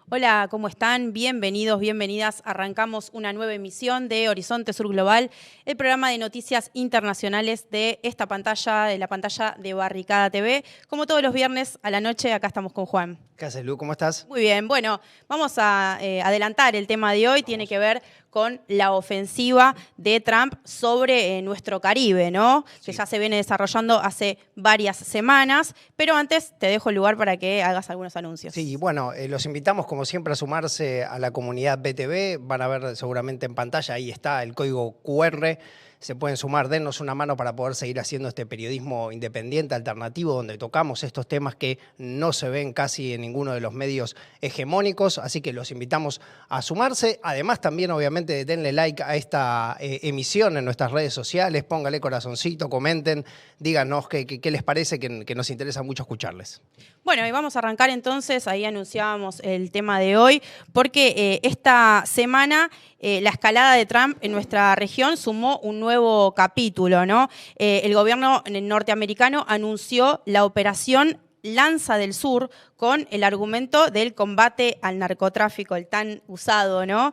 Hola, ¿cómo están? Bienvenidos, bienvenidas. Arrancamos una nueva emisión de Horizonte Sur Global, el programa de noticias internacionales de esta pantalla, de la pantalla de Barricada TV. Como todos los viernes a la noche, acá estamos con Juan. ¿Qué haces, Lu? ¿Cómo estás? Muy bien, bueno, vamos a adelantar el tema de hoy, tiene que ver con la ofensiva de Trump sobre nuestro Caribe, ¿no? Que ya se viene desarrollando hace varias semanas, pero antes te dejo el lugar para que hagas algunos anuncios. Sí, bueno, los invitamos como siempre a sumarse a la comunidad BTV, van a ver seguramente en pantalla, ahí está el código QR, se pueden sumar, dennos una mano para poder seguir haciendo este periodismo independiente, alternativo, donde tocamos estos temas que no se ven casi en ninguno de los medios hegemónicos, así que los invitamos a sumarse. Además, también obviamente denle like a esta emisión en nuestras redes sociales, póngale corazoncito, comenten, díganos qué les parece, que nos interesa mucho escucharles. Bueno, y vamos a arrancar entonces, ahí anunciábamos el tema de hoy, porque esta semana la escalada de Trump en nuestra región sumó un nuevo capítulo, ¿no? El gobierno norteamericano anunció la operación Lanza del Sur con el argumento del combate al narcotráfico, el tan usado, ¿no?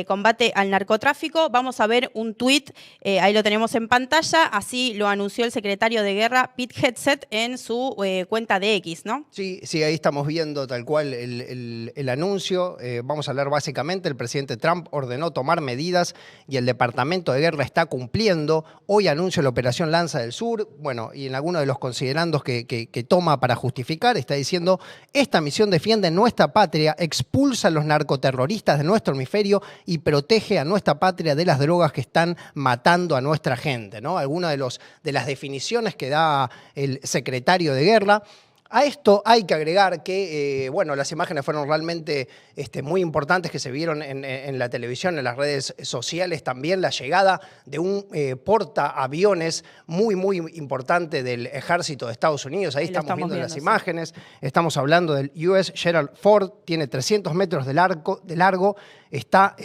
Combate al narcotráfico. Vamos a ver un tuit, ahí lo tenemos en pantalla, así lo anunció el secretario de Guerra, Pete Hegseth, en su cuenta de X, ¿no? Sí, ahí estamos viendo tal cual el anuncio. Vamos a hablar básicamente, el presidente Trump ordenó tomar medidas y el Departamento de Guerra está cumpliendo. Hoy anunció la operación Lanza del Sur, bueno, y en algunos de los considerandos que toma para justificar, está diciendo: esta misión defiende nuestra patria, expulsa a los narcoterroristas de nuestro hemisferio y protege a nuestra patria de las drogas que están matando a nuestra gente, ¿no? Algunas de las definiciones que da el secretario de Guerra. A esto hay que agregar que, bueno, las imágenes fueron realmente muy importantes que se vieron en la televisión, en las redes sociales también, la llegada de un portaaviones muy importante del ejército de Estados Unidos. Ahí estamos viendo las imágenes. Estamos hablando del US Gerald Ford, tiene 300 metros de largo, está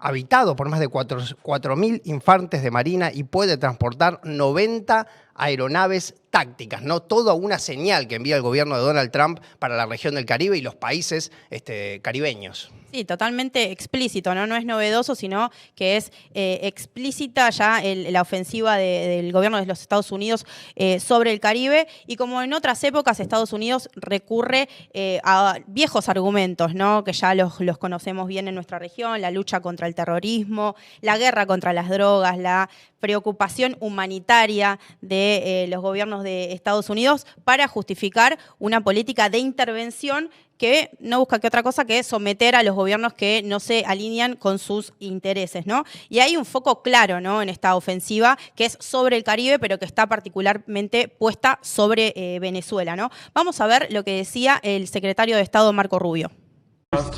habitado por más de 4.000 infantes de marina y puede transportar 90 aeronaves tácticas, ¿no? Toda una señal que envía el gobierno de Donald Trump para la región del Caribe y los países caribeños. Sí, totalmente explícito, ¿no? No es novedoso, sino que es explícita ya la ofensiva del gobierno de los Estados Unidos sobre el Caribe. Y como en otras épocas, Estados Unidos recurre a viejos argumentos, ¿no? Que ya los conocemos bien en nuestra región: la lucha contra el terrorismo, la guerra contra las drogas, la preocupación humanitaria de los gobiernos de Estados Unidos para justificar una política de intervención que no busca que otra cosa que someter a los gobiernos que no se alinean con sus intereses, ¿no? Y hay un foco claro, ¿no?, en esta ofensiva, que es sobre el Caribe, pero que está particularmente puesta sobre Venezuela, ¿no? Vamos a ver lo que decía el secretario de Estado, Marco Rubio.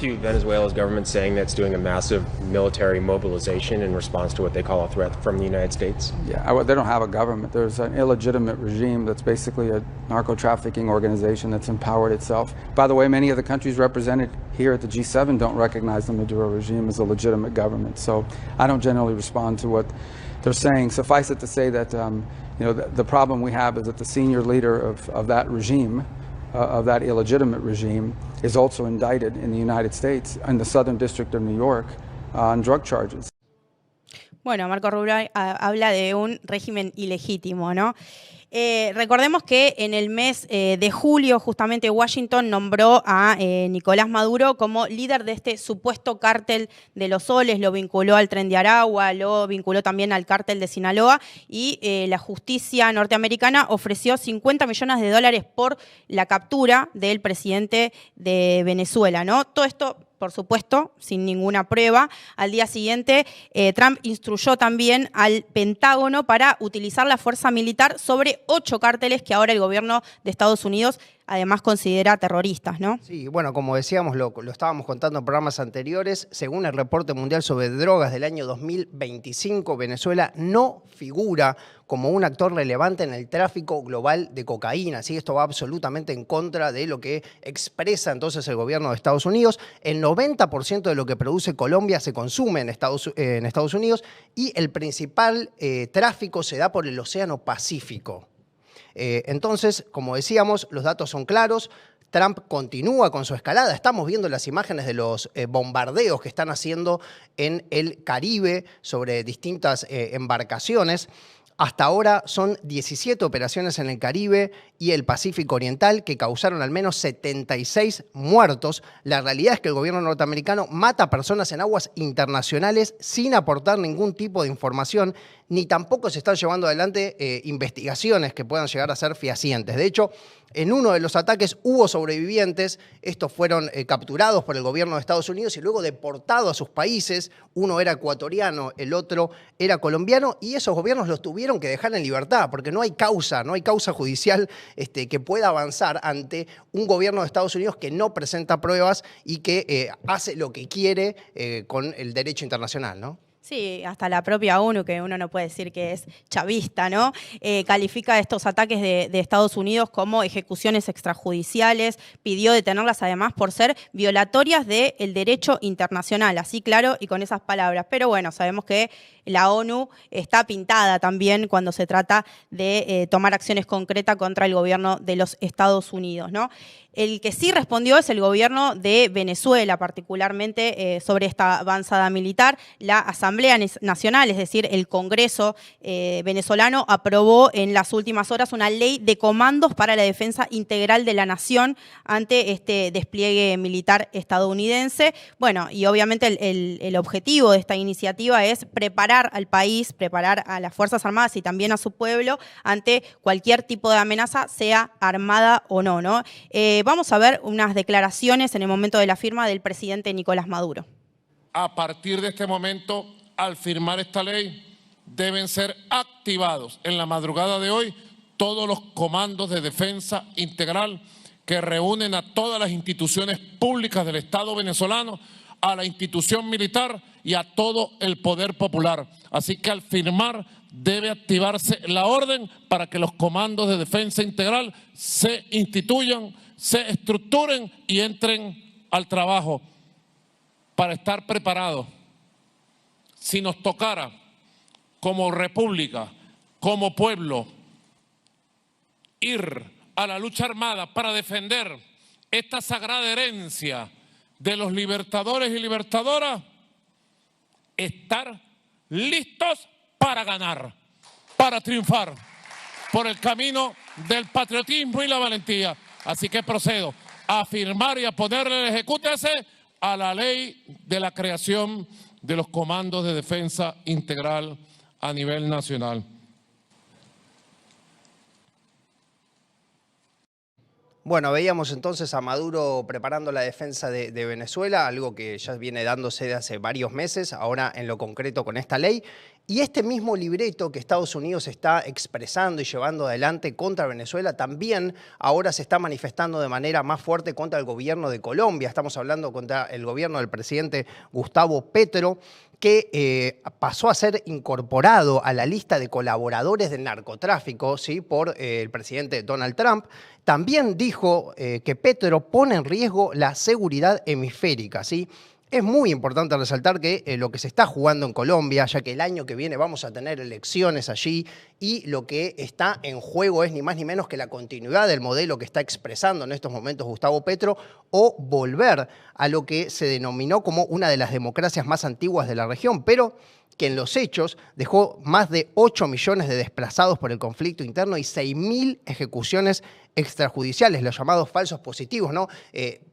To Venezuela's government saying that it's doing a massive military mobilization in response to what they call a threat from the United States? Yeah, they don't have a government. There's an illegitimate regime that's basically a narco-trafficking organization that's empowered itself. By the way, many of the countries represented here at the G7 don't recognize the Maduro regime as a legitimate government. So I don't generally respond to what they're saying. Suffice it to say that the problem we have is that the senior leader of that regime, of that illegitimate regime, is also indicted in the United States, in the Southern District of New York, on drug charges. Bueno, Marco Rubio habla de un régimen ilegítimo, ¿no? Recordemos que en el mes de julio, justamente, Washington nombró a Nicolás Maduro como líder de este supuesto cártel de los soles, lo vinculó al Tren de Aragua, lo vinculó también al cártel de Sinaloa, y la justicia norteamericana ofreció $50 millones por la captura del presidente de Venezuela, ¿no? Todo esto, por supuesto, sin ninguna prueba. Al día siguiente, Trump instruyó también al Pentágono para utilizar la fuerza militar sobre 8 cárteles que ahora el gobierno de Estados Unidos además considera terroristas, ¿no? Sí, bueno, como decíamos, lo estábamos contando en programas anteriores, según el reporte mundial sobre drogas del año 2025, Venezuela no figura como un actor relevante en el tráfico global de cocaína. ¿Sí? Esto va absolutamente en contra de lo que expresa entonces el gobierno de Estados Unidos. El 90% de lo que produce Colombia se consume en Estados Unidos y el principal tráfico se da por el Océano Pacífico. Entonces, como decíamos, los datos son claros. Trump continúa con su escalada. Estamos viendo las imágenes de los bombardeos que están haciendo en el Caribe sobre distintas embarcaciones. Hasta ahora son 17 operaciones en el Caribe y el Pacífico Oriental que causaron al menos 76 muertos. La realidad es que el gobierno norteamericano mata personas en aguas internacionales sin aportar ningún tipo de información, ni tampoco se están llevando adelante investigaciones que puedan llegar a ser fehacientes. De hecho, en uno de los ataques hubo sobrevivientes. Estos fueron capturados por el gobierno de Estados Unidos y luego deportados a sus países. Uno era ecuatoriano, el otro era colombiano, y esos gobiernos los tuvieron que dejar en libertad porque no hay causa judicial que pueda avanzar ante un gobierno de Estados Unidos que no presenta pruebas y que hace lo que quiere con el derecho internacional, ¿no? Sí, hasta la propia ONU, que uno no puede decir que es chavista, ¿no? Califica estos ataques de Estados Unidos como ejecuciones extrajudiciales, pidió detenerlas además por ser violatorias del derecho internacional, así claro y con esas palabras. Pero bueno, sabemos que la ONU está pintada también cuando se trata de tomar acciones concretas contra el gobierno de los Estados Unidos, ¿no? El que sí respondió es el gobierno de Venezuela, particularmente sobre esta avanzada militar. La Asamblea Nacional, es decir, el Congreso venezolano, aprobó en las últimas horas una ley de comandos para la defensa integral de la nación ante este despliegue militar estadounidense. Bueno, y obviamente el objetivo de esta iniciativa es preparar al país, preparar a las Fuerzas Armadas y también a su pueblo ante cualquier tipo de amenaza, sea armada o no, ¿no? Vamos a ver unas declaraciones en el momento de la firma del presidente Nicolás Maduro. A partir de este momento, al firmar esta ley, deben ser activados en la madrugada de hoy todos los comandos de defensa integral que reúnen a todas las instituciones públicas del Estado venezolano, a la institución militar y a todo el poder popular. Así que al firmar debe activarse la orden para que los comandos de defensa integral se instituyan, se estructuren y entren al trabajo para estar preparados. Si nos tocara como república, como pueblo, ir a la lucha armada para defender esta sagrada herencia de los libertadores y libertadoras, estar listos para ganar, para triunfar por el camino del patriotismo y la valentía. Así que procedo a firmar y a ponerle el ejecútese a la ley de la creación de los comandos de defensa integral a nivel nacional. Bueno, veíamos entonces a Maduro preparando la defensa de Venezuela, algo que ya viene dándose de hace varios meses, ahora en lo concreto con esta ley. Y este mismo libreto que Estados Unidos está expresando y llevando adelante contra Venezuela también ahora se está manifestando de manera más fuerte contra el gobierno de Colombia. Estamos hablando contra el gobierno del presidente Gustavo Petro, que pasó a ser incorporado a la lista de colaboradores del narcotráfico, ¿sí?, por el presidente Donald Trump. También dijo que Petro pone en riesgo la seguridad hemisférica, ¿sí? Es muy importante resaltar que lo que se está jugando en Colombia, ya que el año que viene vamos a tener elecciones allí, y lo que está en juego es ni más ni menos que la continuidad del modelo que está expresando en estos momentos Gustavo Petro, o volver a lo que se denominó como una de las democracias más antiguas de la región, pero que en los hechos dejó más de 8 millones de desplazados por el conflicto interno y 6.000 ejecuciones extrajudiciales, los llamados falsos positivos, ¿no?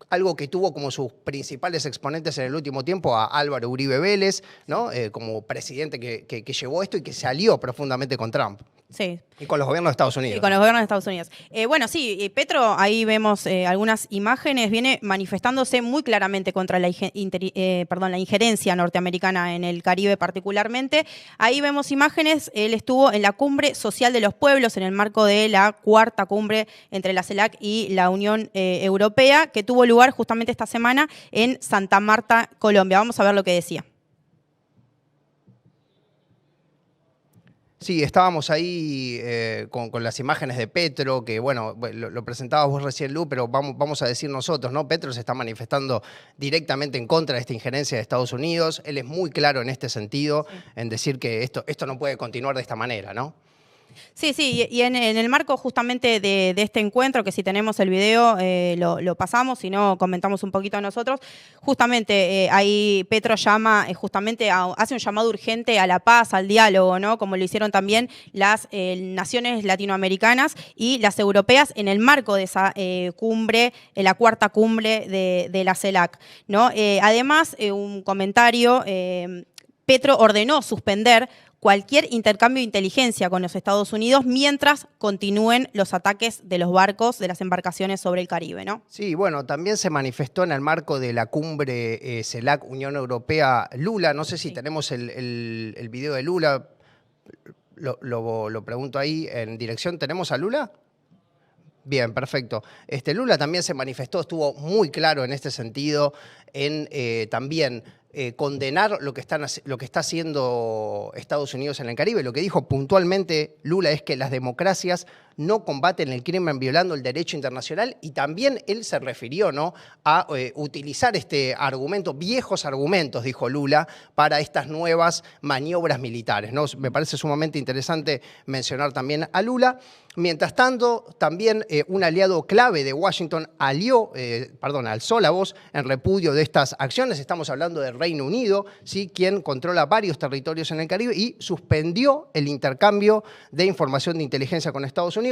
Algo que tuvo como sus principales exponentes en el último tiempo a Álvaro Uribe Vélez, ¿no? Como presidente que llevó esto y que se alió profundamente con Trump. Sí. Y con los gobiernos de Estados Unidos. Y con los gobiernos de Estados Unidos. Bueno, sí, Petro, ahí vemos algunas imágenes, viene manifestándose muy claramente contra la injerencia norteamericana en el Caribe particularmente. Ahí vemos imágenes, él estuvo en la Cumbre Social de los Pueblos en el marco de la 4ª cumbre entre la CELAC y la Unión Europea, que tuvo lugar justamente esta semana en Santa Marta, Colombia. Vamos a ver lo que decía. Sí, estábamos ahí con las imágenes de Petro, que bueno, lo presentabas vos recién, Lu, pero vamos a decir nosotros, ¿no? Petro se está manifestando directamente en contra de esta injerencia de Estados Unidos. Él es muy claro en este sentido, en decir que esto no puede continuar de esta manera, ¿no? Sí, sí, y en el marco justamente de este encuentro, que si tenemos el video lo pasamos, si no comentamos un poquito nosotros, justamente ahí Petro llama, justamente hace un llamado urgente a la paz, al diálogo, ¿no? Como lo hicieron también las naciones latinoamericanas y las europeas en el marco de esa cumbre, la cuarta cumbre de la CELAC, ¿no? Además, un comentario, Petro ordenó suspender cualquier intercambio de inteligencia con los Estados Unidos mientras continúen los ataques de los barcos, de las embarcaciones sobre el Caribe, ¿no? Sí, bueno, también se manifestó en el marco de la cumbre CELAC Unión Europea Lula. No sé si tenemos el video de Lula. Lo pregunto ahí en dirección. ¿Tenemos a Lula? Bien, perfecto. Lula también se manifestó, estuvo muy claro en este sentido, en también condenar lo que está haciendo Estados Unidos en el Caribe. Lo que dijo puntualmente Lula es que las democracias no combaten el crimen violando el derecho internacional, y también él se refirió, ¿no?, a utilizar este argumento, viejos argumentos, dijo Lula, para estas nuevas maniobras militares, ¿no? Me parece sumamente interesante mencionar también a Lula. Mientras tanto, también un aliado clave de Washington alzó la voz en repudio de estas acciones. Estamos hablando del Reino Unido, ¿sí?, quien controla varios territorios en el Caribe y suspendió el intercambio de información de inteligencia con Estados Unidos.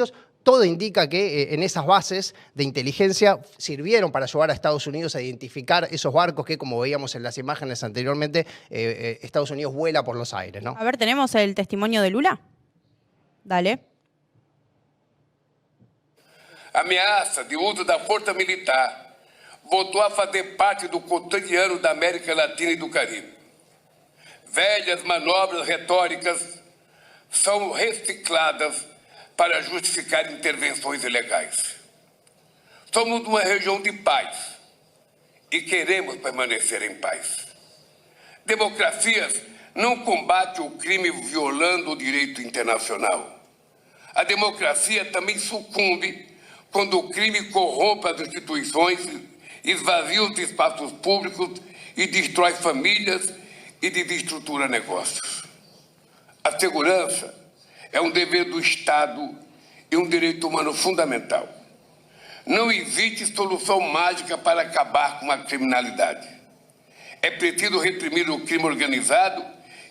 Todo indica que en esas bases de inteligencia sirvieron para ayudar a Estados Unidos a identificar esos barcos que, como veíamos en las imágenes anteriormente, Estados Unidos vuela por los aires, ¿no? A ver, ¿tenemos el testimonio de Lula? Dale. A ameaça de uso da força militar voltou a fazer parte do cotidiano da América Latina e do Caribe. Velhas manobras retóricas são recicladas para justificar intervenções ilegais. Somos uma região de paz e queremos permanecer em paz. Democracias não combatem o crime violando o direito internacional. A democracia também sucumbe quando o crime corrompe as instituições, esvazia os espaços públicos e destrói famílias e desestrutura negócios. A segurança é um dever do Estado e um direito humano fundamental. Não existe solução mágica para acabar com a criminalidade. É preciso reprimir o crime organizado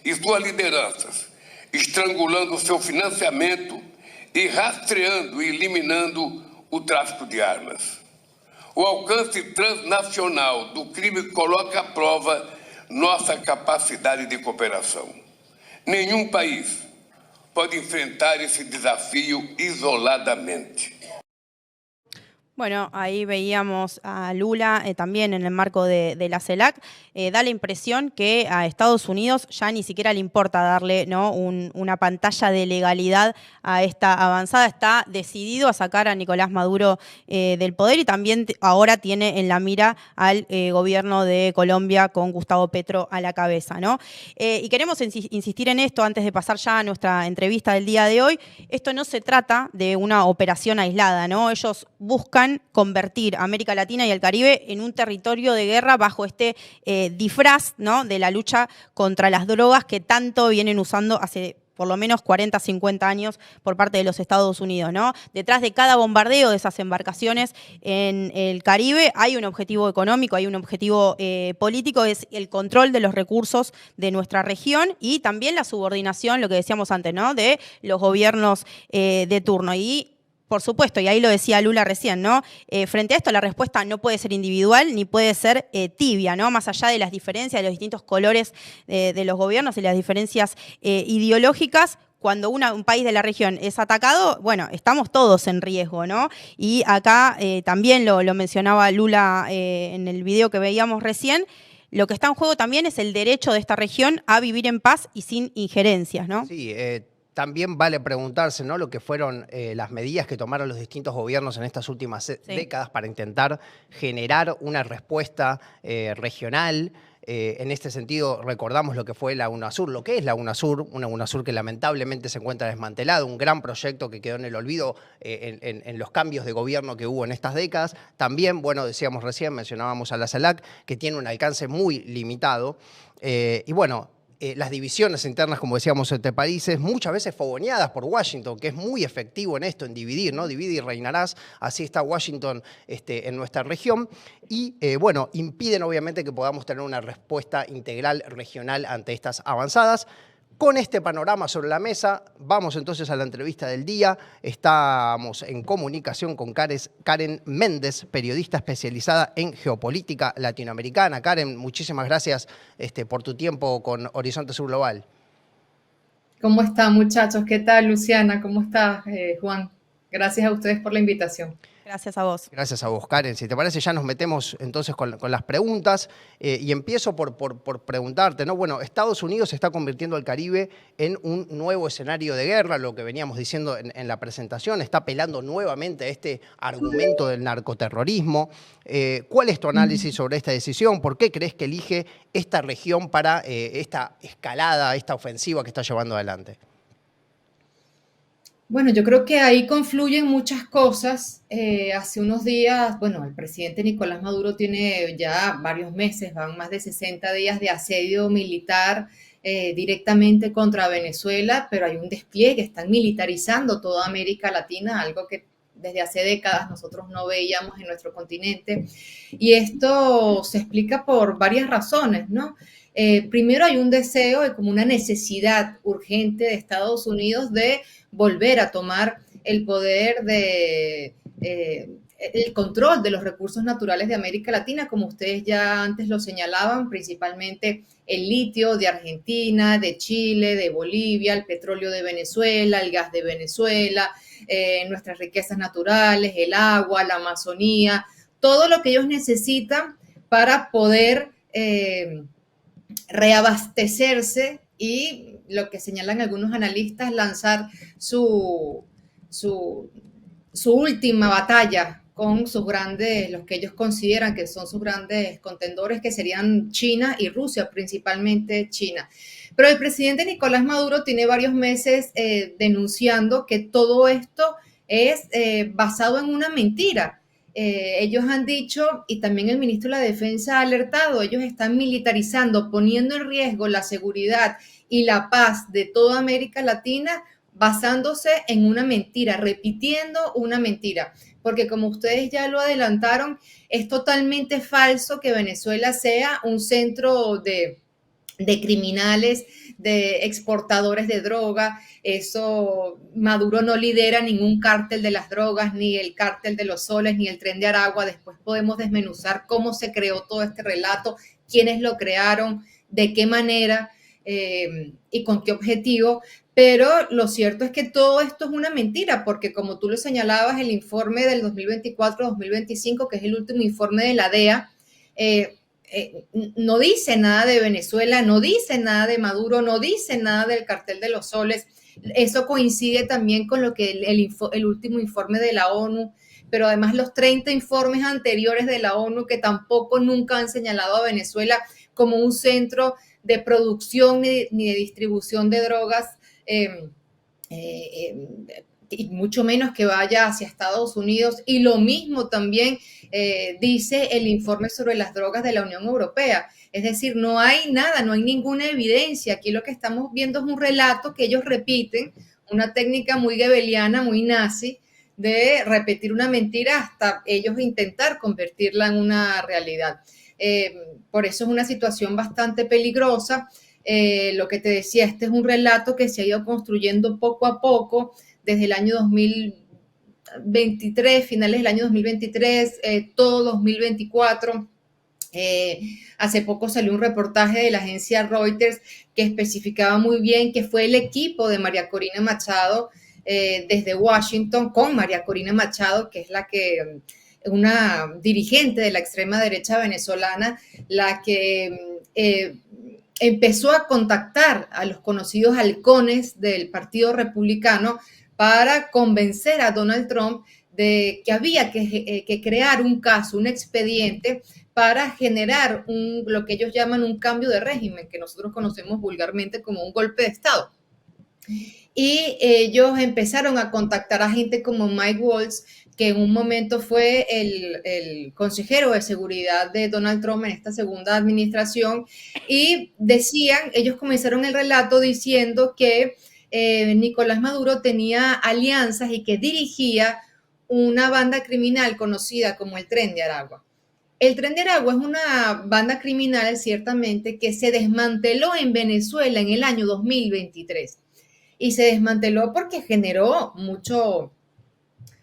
e suas lideranças, estrangulando seu financiamento e rastreando e eliminando o tráfico de armas. O alcance transnacional do crime coloca à prova nossa capacidade de cooperação. Nenhum país pode enfrentar ese desafío isoladamente. Bueno, ahí veíamos a Lula también en el marco de la CELAC. Da la impresión que a Estados Unidos ya ni siquiera le importa darle, ¿no?, una pantalla de legalidad a esta avanzada. Está decidido a sacar a Nicolás Maduro del poder, y también ahora tiene en la mira al gobierno de Colombia con Gustavo Petro a la cabeza, ¿no? Y queremos insistir en esto antes de pasar ya a nuestra entrevista del día de hoy. Esto no se trata de una operación aislada, ¿no? Ellos buscan convertir a América Latina y el Caribe en un territorio de guerra bajo este disfraz, ¿no?, de la lucha contra las drogas que tanto vienen usando hace por lo menos 40, 50 años por parte de los Estados Unidos, ¿no? Detrás de cada bombardeo de esas embarcaciones en el Caribe hay un objetivo económico, hay un objetivo político, es el control de los recursos de nuestra región y también la subordinación, lo que decíamos antes, ¿no?, de los gobiernos de turno. Y por supuesto, y ahí lo decía Lula recién, ¿no? Frente a esto, la respuesta no puede ser individual ni puede ser tibia, ¿no? Más allá de las diferencias, de los distintos colores de los gobiernos y las diferencias ideológicas, cuando un país de la región es atacado, bueno, estamos todos en riesgo, ¿no? Y acá también lo mencionaba Lula en el video que veíamos recién. Lo que está en juego también es el derecho de esta región a vivir en paz y sin injerencias, ¿no? Sí, también vale preguntarse, ¿no?, lo que fueron las medidas que tomaron los distintos gobiernos en estas últimas décadas para intentar generar una respuesta regional. En este sentido, recordamos lo que fue la UNASUR, lo que es la UNASUR, una UNASUR que lamentablemente se encuentra desmantelada, un gran proyecto que quedó en el olvido en los cambios de gobierno que hubo en estas décadas. También, bueno, decíamos recién, mencionábamos a la CELAC, que tiene un alcance muy limitado. Y bueno, las divisiones internas, como decíamos, entre países, muchas veces fogoneadas por Washington, que es muy efectivo en esto, en dividir, ¿no? Divide y reinarás, así está Washington en nuestra región, y bueno, impiden obviamente que podamos tener una respuesta integral regional ante estas avanzadas. Con este panorama sobre la mesa, vamos entonces a la entrevista del día. Estamos en comunicación con Karen Méndez, periodista especializada en geopolítica latinoamericana. Karen, muchísimas gracias por tu tiempo con Horizonte Sur Global. ¿Cómo están, muchachos? ¿Qué tal, Luciana? ¿Cómo estás, Juan? Gracias a ustedes por la invitación. Gracias a vos. Gracias a vos, Karen. Si te parece, ya nos metemos entonces con las preguntas y empiezo por preguntarte, ¿no? Bueno, Estados Unidos está convirtiendo al Caribe en un nuevo escenario de guerra, lo que veníamos diciendo en la presentación, está apelando nuevamente a este argumento del narcoterrorismo. ¿Cuál es tu análisis sobre esta decisión? ¿Por qué crees que elige esta región para esta escalada, esta ofensiva que está llevando adelante? Bueno, yo creo que ahí confluyen muchas cosas. Hace unos días, bueno, el presidente Nicolás Maduro tiene ya varios meses, van más de 60 días de asedio militar directamente contra Venezuela, pero hay un despliegue, están militarizando toda América Latina, algo que desde hace décadas nosotros no veíamos en nuestro continente. Y esto se explica por varias razones, ¿no? Primero hay un deseo y como una necesidad urgente de Estados Unidos de volver a tomar el poder el control de los recursos naturales de América Latina, como ustedes ya antes lo señalaban, principalmente el litio de Argentina, de Chile, de Bolivia, el petróleo de Venezuela, el gas de Venezuela, nuestras riquezas naturales, el agua, la Amazonía, todo lo que ellos necesitan para poder reabastecerse y lo que señalan algunos analistas, lanzar su última batalla con sus grandes, los que ellos consideran que son sus grandes contendores, que serían China y Rusia, principalmente China. Pero el presidente Nicolás Maduro tiene varios meses denunciando que todo esto es basado en una mentira. Ellos han dicho, y también el ministro de la Defensa ha alertado, ellos están militarizando, poniendo en riesgo la seguridad y la paz de toda América Latina basándose en una mentira, repitiendo una mentira. Porque como ustedes ya lo adelantaron, es totalmente falso que Venezuela sea un centro de criminales, de exportadores de droga. Eso, Maduro no lidera ningún cártel de las drogas, ni el cártel de los soles, ni el tren de Aragua. Después podemos desmenuzar cómo se creó todo este relato, quiénes lo crearon, de qué manera y con qué objetivo. Pero lo cierto es que todo esto es una mentira, porque como tú lo señalabas, el informe del 2024-2025, que es el último informe de la DEA, no dice nada de Venezuela, no dice nada de Maduro, no dice nada del cartel de los soles. Eso coincide también con lo que el último informe de la ONU, pero además los 30 informes anteriores de la ONU que tampoco nunca han señalado a Venezuela como un centro de producción ni de distribución de drogas, y mucho menos que vaya hacia Estados Unidos. Y lo mismo también dice el informe sobre las drogas de la Unión Europea. Es decir, no hay nada, no hay ninguna evidencia. Aquí lo que estamos viendo es un relato que ellos repiten, una técnica muy goebbeliana, muy nazi, de repetir una mentira hasta ellos intentar convertirla en una realidad. Por eso es una situación bastante peligrosa. Lo que te decía, este es un relato que se ha ido construyendo poco a poco desde el año 2023, finales del año 2023, todo 2024. Hace poco salió un reportaje de la agencia Reuters que especificaba muy bien que fue el equipo de María Corina Machado desde Washington, con María Corina Machado, que es una dirigente de la extrema derecha venezolana, la que empezó a contactar a los conocidos halcones del Partido Republicano para convencer a Donald Trump de que había que crear un caso, un expediente para generar lo que ellos llaman un cambio de régimen, que nosotros conocemos vulgarmente como un golpe de Estado. y ellos empezaron a contactar a gente como Mike Waltz, que en un momento fue el consejero de seguridad de Donald Trump en esta segunda administración, y ellos comenzaron el relato diciendo que Nicolás Maduro tenía alianzas y que dirigía una banda criminal conocida como el Tren de Aragua. El Tren de Aragua es una banda criminal, ciertamente, que se desmanteló en Venezuela en el año 2023. Y se desmanteló porque generó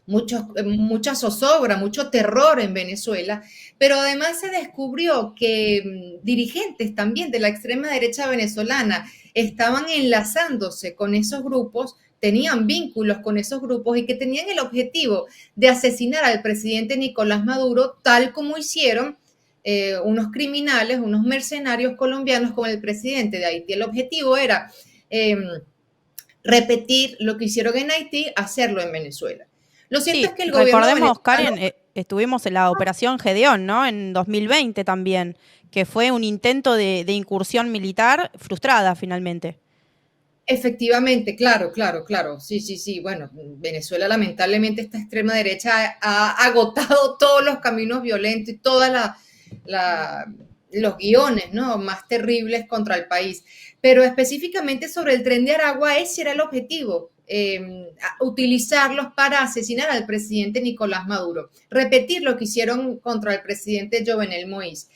mucha zozobra, mucho terror en Venezuela, pero además se descubrió que dirigentes también de la extrema derecha venezolana estaban enlazándose con esos grupos, tenían vínculos con esos grupos y que tenían el objetivo de asesinar al presidente Nicolás Maduro, tal como hicieron unos criminales, unos mercenarios colombianos con el presidente de Haití. El objetivo era repetir lo que hicieron en Haití, hacerlo en Venezuela. Lo cierto es que el gobierno recordemos, Karen, estuvimos en la Operación Gedeón, ¿no? En 2020 también, que fue un intento de incursión militar frustrada finalmente. Efectivamente, claro. Sí. Bueno, Venezuela lamentablemente esta extrema derecha ha agotado todos los caminos violentos y todos los guiones, ¿no?, más terribles contra el país. Pero específicamente sobre el Tren de Aragua, ese era el objetivo. Utilizarlos para asesinar al presidente Nicolás Maduro, repetir lo que hicieron contra el presidente Jovenel Moïse.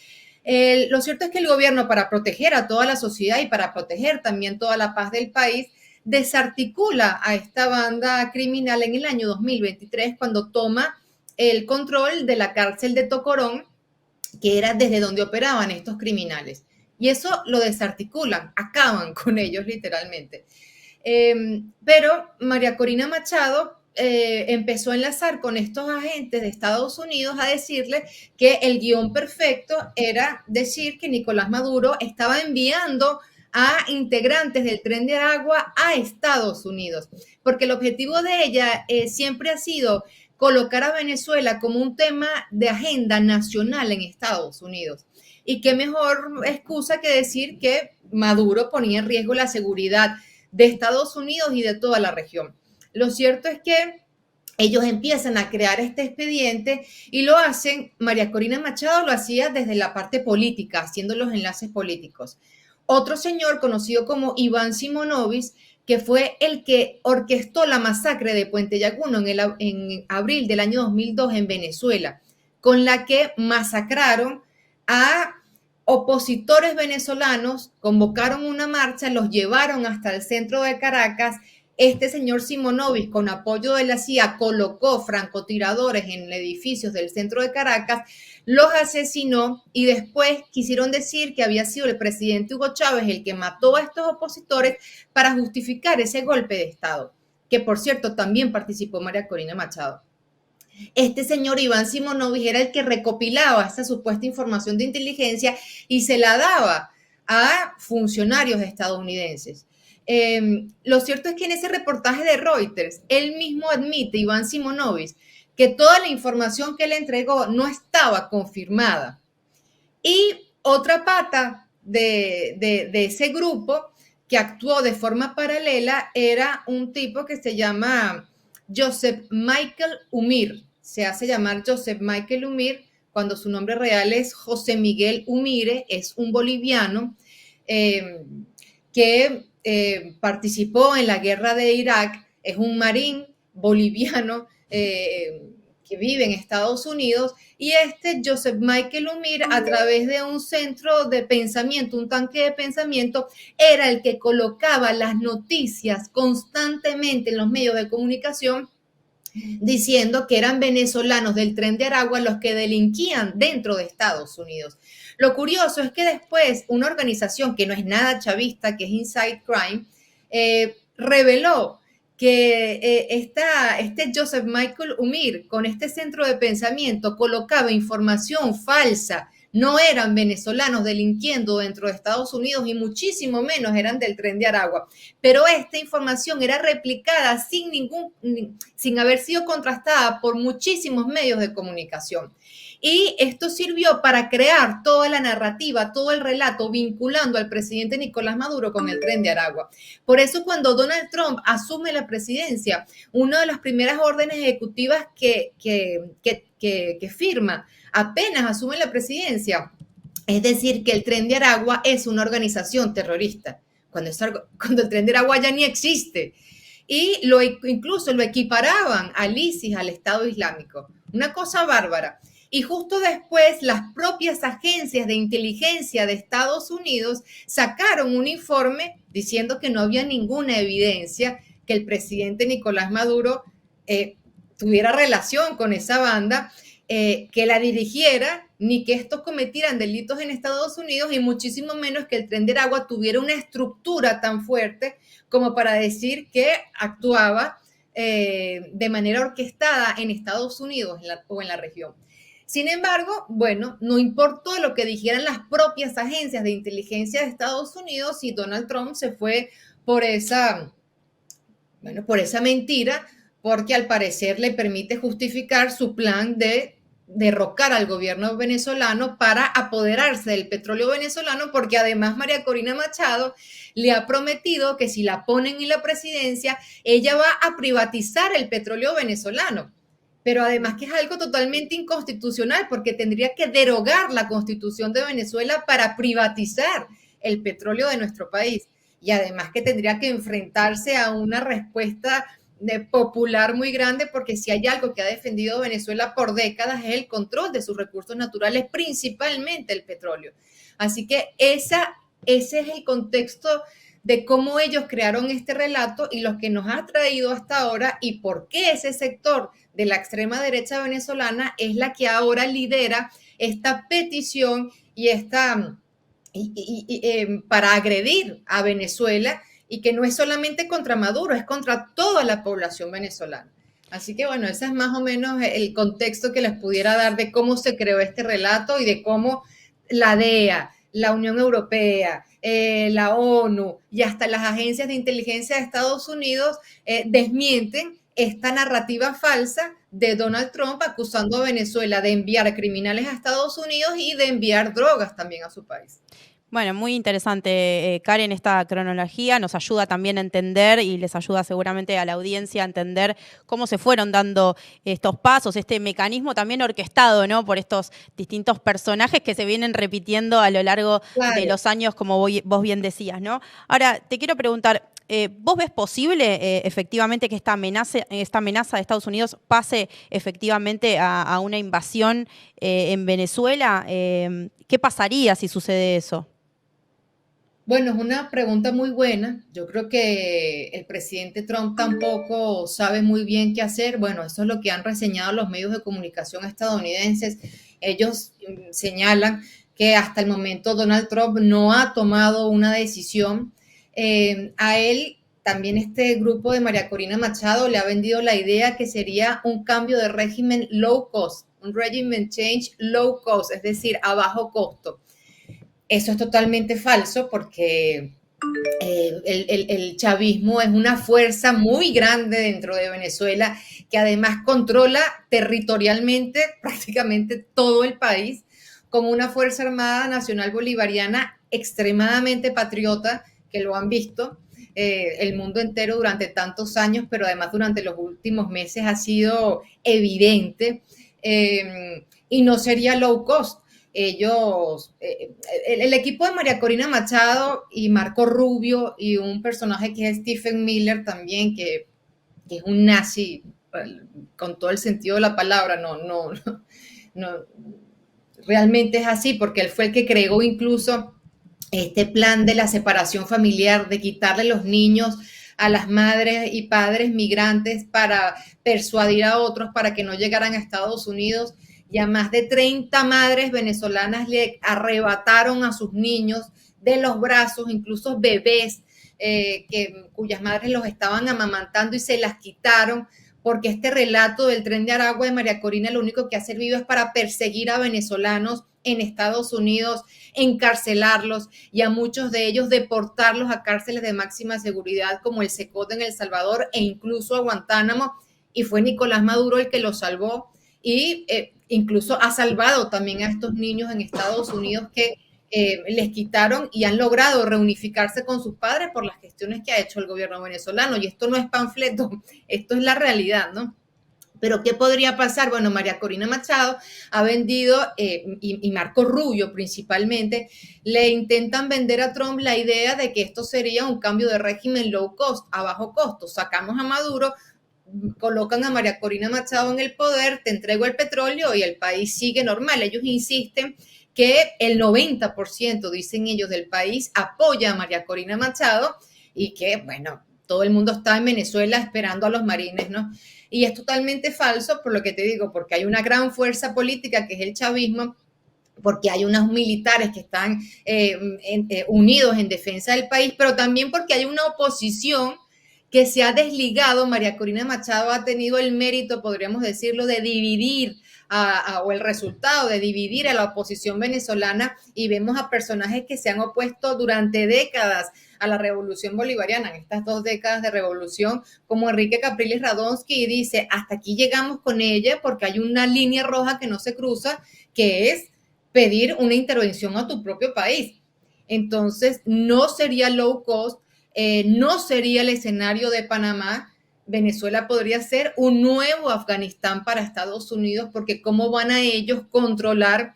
Lo cierto es que el gobierno, para proteger a toda la sociedad y para proteger también toda la paz del país, desarticula a esta banda criminal en el año 2023 cuando toma el control de la cárcel de Tocorón, que era desde donde operaban estos criminales. Y eso lo desarticulan, acaban con ellos literalmente. Pero María Corina Machado empezó a enlazar con estos agentes de Estados Unidos a decirle que el guión perfecto era decir que Nicolás Maduro estaba enviando a integrantes del Tren de Aragua a Estados Unidos, porque el objetivo de ella siempre ha sido colocar a Venezuela como un tema de agenda nacional en Estados Unidos. Y qué mejor excusa que decir que Maduro ponía en riesgo la seguridad de Estados Unidos y de toda la región. Lo cierto es que ellos empiezan a crear este expediente y lo hacen, María Corina Machado lo hacía desde la parte política, haciendo los enlaces políticos. Otro señor conocido como Iván Simonovic, que fue el que orquestó la masacre de Puente Llaguno en abril del año 2002 en Venezuela, con la que masacraron a opositores venezolanos, convocaron una marcha, los llevaron hasta el centro de Caracas. Este señor Simonovic, con apoyo de la CIA, colocó francotiradores en edificios del centro de Caracas, los asesinó y después quisieron decir que había sido el presidente Hugo Chávez el que mató a estos opositores para justificar ese golpe de Estado, que por cierto también participó María Corina Machado. Este señor Iván Simonovic era el que recopilaba esta supuesta información de inteligencia y se la daba a funcionarios estadounidenses. Lo cierto es que en ese reportaje de Reuters, él mismo admite, Iván Simonovic, que toda la información que le entregó no estaba confirmada. Y otra pata de ese grupo que actuó de forma paralela era un tipo que se llama Joseph Michael Umir. Se hace llamar Joseph Michael Umir cuando su nombre real es José Miguel Umire, es un boliviano que participó en la guerra de Irak, es un marín boliviano que vive en Estados Unidos, y este Joseph Michael Umir, a través de un centro de pensamiento, un tanque de pensamiento, era el que colocaba las noticias constantemente en los medios de comunicación diciendo que eran venezolanos del Tren de Aragua los que delinquían dentro de Estados Unidos. Lo curioso es que después una organización que no es nada chavista, que es Inside Crime, reveló que este Joseph Michael Umir, con este centro de pensamiento, colocaba información falsa, no eran venezolanos delinquiendo dentro de Estados Unidos y muchísimo menos eran del Tren de Aragua. Pero esta información era replicada sin haber sido contrastada por muchísimos medios de comunicación. Y esto sirvió para crear toda la narrativa, todo el relato vinculando al presidente Nicolás Maduro con el Tren de Aragua. Por eso cuando Donald Trump asume la presidencia, una de las primeras órdenes ejecutivas que firma apenas asume la presidencia, es decir, que el Tren de Aragua es una organización terrorista, cuando el Tren de Aragua ya ni existe. Y incluso lo equiparaban al ISIS, al Estado Islámico. Una cosa bárbara. Y justo después las propias agencias de inteligencia de Estados Unidos sacaron un informe diciendo que no había ninguna evidencia que el presidente Nicolás Maduro tuviera relación con esa banda, que la dirigiera, ni que estos cometieran delitos en Estados Unidos, y muchísimo menos que el Tren de Aragua tuviera una estructura tan fuerte como para decir que actuaba de manera orquestada en Estados Unidos o en la región. Sin embargo, bueno, no importó lo que dijeran las propias agencias de inteligencia de Estados Unidos, y Donald Trump se fue por esa mentira, porque al parecer le permite justificar su plan de derrocar al gobierno venezolano para apoderarse del petróleo venezolano, porque además María Corina Machado le ha prometido que si la ponen en la presidencia, ella va a privatizar el petróleo venezolano. Pero además que es algo totalmente inconstitucional, porque tendría que derogar la Constitución de Venezuela para privatizar el petróleo de nuestro país. Y además que tendría que enfrentarse a una respuesta popular muy grande, porque si hay algo que ha defendido Venezuela por décadas es el control de sus recursos naturales, principalmente el petróleo. Así que ese es el contexto de cómo ellos crearon este relato y lo que nos ha traído hasta ahora, y por qué ese sector de la extrema derecha venezolana es la que ahora lidera esta petición para agredir a Venezuela, y que no es solamente contra Maduro, es contra toda la población venezolana. Así que bueno, ese es más o menos el contexto que les pudiera dar de cómo se creó este relato y de cómo la DEA, la Unión Europea, la ONU y hasta las agencias de inteligencia de Estados Unidos desmienten esta narrativa falsa de Donald Trump acusando a Venezuela de enviar criminales a Estados Unidos y de enviar drogas también a su país. Bueno, muy interesante, Karen, esta cronología. Nos ayuda también a entender, y les ayuda seguramente a la audiencia a entender cómo se fueron dando estos pasos, este mecanismo también orquestado, ¿no?, por estos distintos personajes que se vienen repitiendo a lo largo de los años, como vos bien decías, ¿no? Ahora, te quiero preguntar, ¿vos ves posible efectivamente que esta amenaza de Estados Unidos pase efectivamente a una invasión en Venezuela? ¿Qué pasaría si sucede eso? Bueno, es una pregunta muy buena. Yo creo que el presidente Trump tampoco sabe muy bien qué hacer. Bueno, eso es lo que han reseñado los medios de comunicación estadounidenses. Ellos señalan que hasta el momento Donald Trump no ha tomado una decisión. A él también este grupo de María Corina Machado le ha vendido la idea que sería un cambio de régimen low cost, un regimen change low cost, es decir, a bajo costo. Eso es totalmente falso, porque el chavismo es una fuerza muy grande dentro de Venezuela, que además controla territorialmente prácticamente todo el país, con una Fuerza Armada Nacional Bolivariana extremadamente patriota, que lo han visto el mundo entero durante tantos años, pero además durante los últimos meses ha sido evidente, y no sería low cost. Ellos, el equipo de María Corina Machado y Marco Rubio y un personaje que es Stephen Miller también, que es un nazi con todo el sentido de la palabra, no, realmente es así, porque él fue el que creó incluso este plan de la separación familiar, de quitarle los niños a las madres y padres migrantes para persuadir a otros para que no llegaran a Estados Unidos. Y a más de 30 madres venezolanas le arrebataron a sus niños de los brazos, incluso bebés cuyas madres los estaban amamantando, y se las quitaron porque este relato del Tren de Aragua de María Corina lo único que ha servido es para perseguir a venezolanos en Estados Unidos, encarcelarlos y a muchos de ellos deportarlos a cárceles de máxima seguridad como el Secot en El Salvador e incluso a Guantánamo, y fue Nicolás Maduro el que los salvó y incluso ha salvado también a estos niños en Estados Unidos que les quitaron y han logrado reunificarse con sus padres por las gestiones que ha hecho el gobierno venezolano. Y esto no es panfleto, esto es la realidad, ¿no? Pero ¿qué podría pasar? Bueno, María Corina Machado ha vendido, y Marco Rubio principalmente, le intentan vender a Trump la idea de que esto sería un cambio de régimen low cost, a bajo costo. Sacamos a Maduro, colocan a María Corina Machado en el poder, te entrego el petróleo y el país sigue normal. Ellos insisten que el 90%, dicen ellos, del país apoya a María Corina Machado y que, bueno, todo el mundo está en Venezuela esperando a los marines, ¿no? Y es totalmente falso, por lo que te digo, porque hay una gran fuerza política que es el chavismo, porque hay unos militares que están unidos en defensa del país, pero también porque hay una oposición que se ha desligado. María Corina Machado ha tenido el mérito, podríamos decirlo, de dividir o el resultado de dividir a la oposición venezolana, y vemos a personajes que se han opuesto durante décadas a la revolución bolivariana, en estas 2 décadas de revolución, como Enrique Capriles Radonsky, y dice, hasta aquí llegamos con ella porque hay una línea roja que no se cruza, que es pedir una intervención a tu propio país. Entonces, no sería low cost, no sería el escenario de Panamá. Venezuela podría ser un nuevo Afganistán para Estados Unidos, porque ¿cómo van a ellos controlar?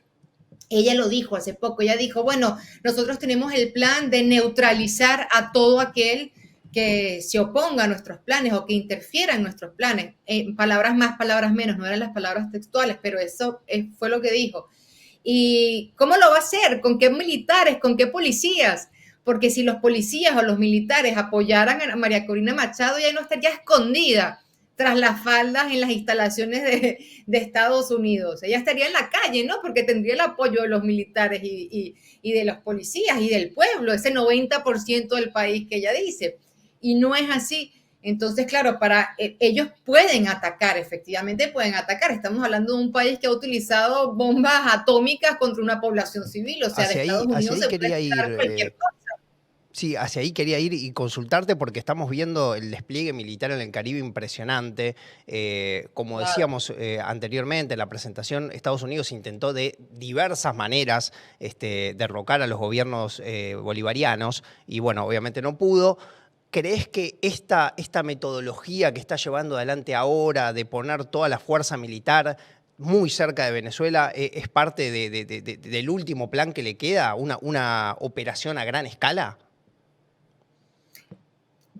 Ella lo dijo hace poco, ella dijo, bueno, nosotros tenemos el plan de neutralizar a todo aquel que se oponga a nuestros planes o que interfiera en nuestros planes. Palabras más, palabras menos, no eran las palabras textuales, pero eso fue lo que dijo. ¿Y cómo lo va a hacer? ¿Con qué militares? ¿Con qué policías? Porque si los policías o los militares apoyaran a María Corina Machado, ella no estaría escondida tras las faldas en las instalaciones de Estados Unidos. Ella estaría en la calle, ¿no? Porque tendría el apoyo de los militares y de los policías y del pueblo, ese 90% del país que ella dice. Y no es así. Entonces, claro, ellos pueden atacar, efectivamente pueden atacar. Estamos hablando de un país que ha utilizado bombas atómicas contra una población civil. O sea, de Estados Unidos se puede quitar cualquier cosa. Sí, hacia ahí quería ir y consultarte porque estamos viendo el despliegue militar en el Caribe impresionante. Como decíamos anteriormente en la presentación, Estados Unidos intentó de diversas maneras derrocar a los gobiernos bolivarianos y bueno, obviamente no pudo. ¿Crees que esta metodología que está llevando adelante ahora de poner toda la fuerza militar muy cerca de Venezuela es parte del último plan que le queda, una operación a gran escala?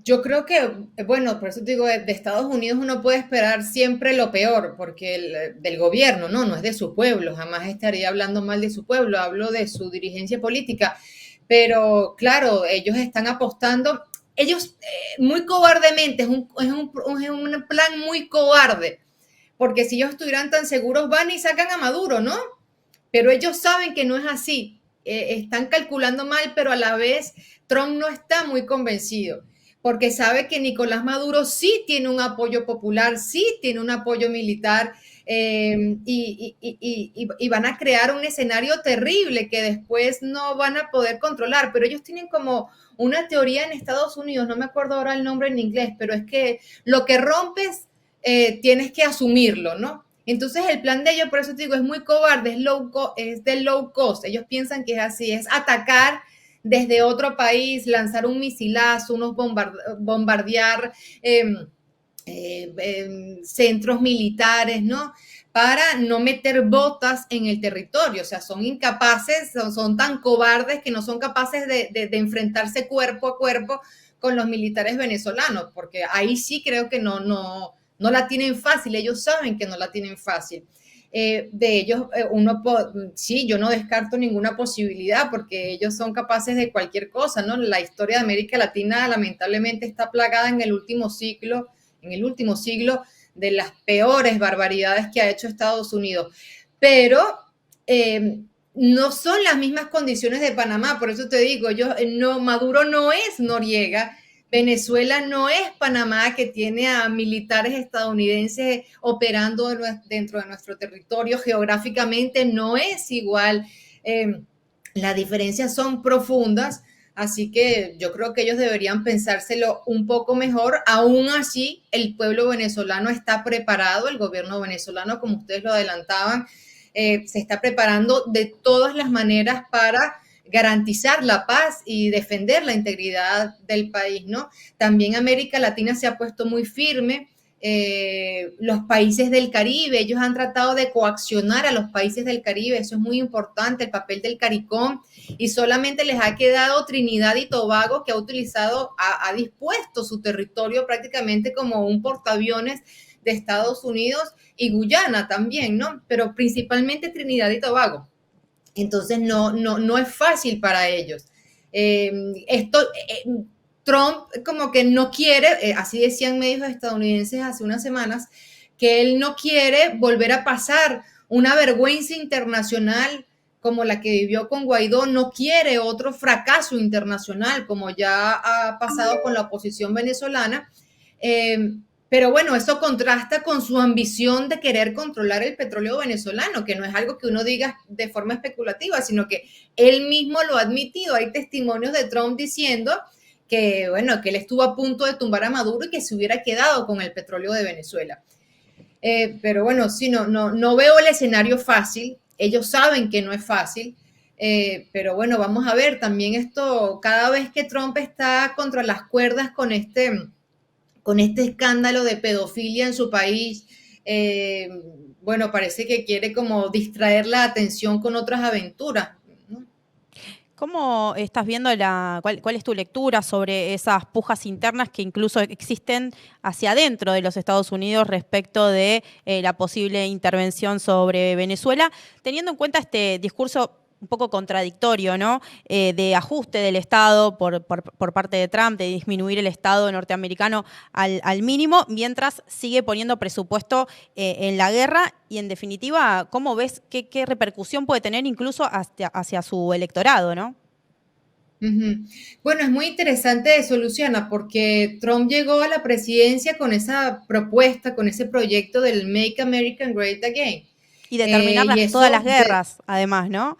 Yo creo que, bueno, por eso te digo, de Estados Unidos uno puede esperar siempre lo peor, porque del gobierno, no es de su pueblo, jamás estaría hablando mal de su pueblo, hablo de su dirigencia política, pero claro, ellos están apostando, ellos muy cobardemente, es un plan muy cobarde, porque si ellos estuvieran tan seguros van y sacan a Maduro, ¿no? Pero ellos saben que no es así, están calculando mal, pero a la vez Trump no está muy convencido, porque sabe que Nicolás Maduro sí tiene un apoyo popular, sí tiene un apoyo militar, y van a crear un escenario terrible que después no van a poder controlar. Pero ellos tienen como una teoría en Estados Unidos, no me acuerdo ahora el nombre en inglés, pero es que lo que rompes tienes que asumirlo, ¿no? Entonces el plan de ellos, por eso te digo, es muy cobarde, es de low cost. Ellos piensan que es así, es atacar desde otro país, lanzar un misilazo, bombardear centros militares, ¿no? Para no meter botas en el territorio. O sea, son incapaces, son tan cobardes que no son capaces de enfrentarse cuerpo a cuerpo con los militares venezolanos, porque ahí sí creo que no la tienen fácil. Ellos saben que no la tienen fácil. De ellos, sí, yo no descarto ninguna posibilidad porque ellos son capaces de cualquier cosa, ¿no? La historia de América Latina lamentablemente está plagada en el último siglo de las peores barbaridades que ha hecho Estados Unidos. Pero no son las mismas condiciones de Panamá, por eso te digo, Maduro no es Noriega. Venezuela no es Panamá, que tiene a militares estadounidenses operando dentro de nuestro territorio. Geográficamente no es igual. Las diferencias son profundas, así que yo creo que ellos deberían pensárselo un poco mejor. Aún así, el pueblo venezolano está preparado, el gobierno venezolano, como ustedes lo adelantaban, se está preparando de todas las maneras para garantizar la paz y defender la integridad del país, ¿no? También América Latina se ha puesto muy firme. Los países del Caribe, ellos han tratado de coaccionar a los países del Caribe, eso es muy importante, el papel del CARICOM, y solamente les ha quedado Trinidad y Tobago, que ha dispuesto su territorio prácticamente como un portaaviones de Estados Unidos, y Guyana también, ¿no? Pero principalmente Trinidad y Tobago. Entonces no es fácil para ellos. Trump como que no quiere, así decían medios estadounidenses hace unas semanas, que él no quiere volver a pasar una vergüenza internacional como la que vivió con Guaidó, no quiere otro fracaso internacional como ya ha pasado con la oposición venezolana. Pero bueno, eso contrasta con su ambición de querer controlar el petróleo venezolano, que no es algo que uno diga de forma especulativa, sino que él mismo lo ha admitido. Hay testimonios de Trump diciendo que, bueno, que él estuvo a punto de tumbar a Maduro y que se hubiera quedado con el petróleo de Venezuela. Pero bueno, sí, no veo el escenario fácil. Ellos saben que no es fácil. Pero bueno, vamos a ver también esto, cada vez que Trump está contra las cuerdas con este escándalo de pedofilia en su país, bueno, parece que quiere como distraer la atención con otras aventuras, ¿no? ¿Cómo estás viendo cuál es tu lectura sobre esas pujas internas que incluso existen hacia adentro de los Estados Unidos respecto de la posible intervención sobre Venezuela, teniendo en cuenta este discurso un poco contradictorio, ¿no? De ajuste del Estado por parte de Trump, de disminuir el Estado norteamericano al mínimo, mientras sigue poniendo presupuesto en la guerra? Y en definitiva, ¿cómo ves qué repercusión puede tener incluso hacia su electorado, ¿no? Bueno, es muy interesante eso, Luciana, porque Trump llegó a la presidencia con esa propuesta, con ese proyecto del Make America Great Again. Y de terminar todas las guerras, además, ¿no?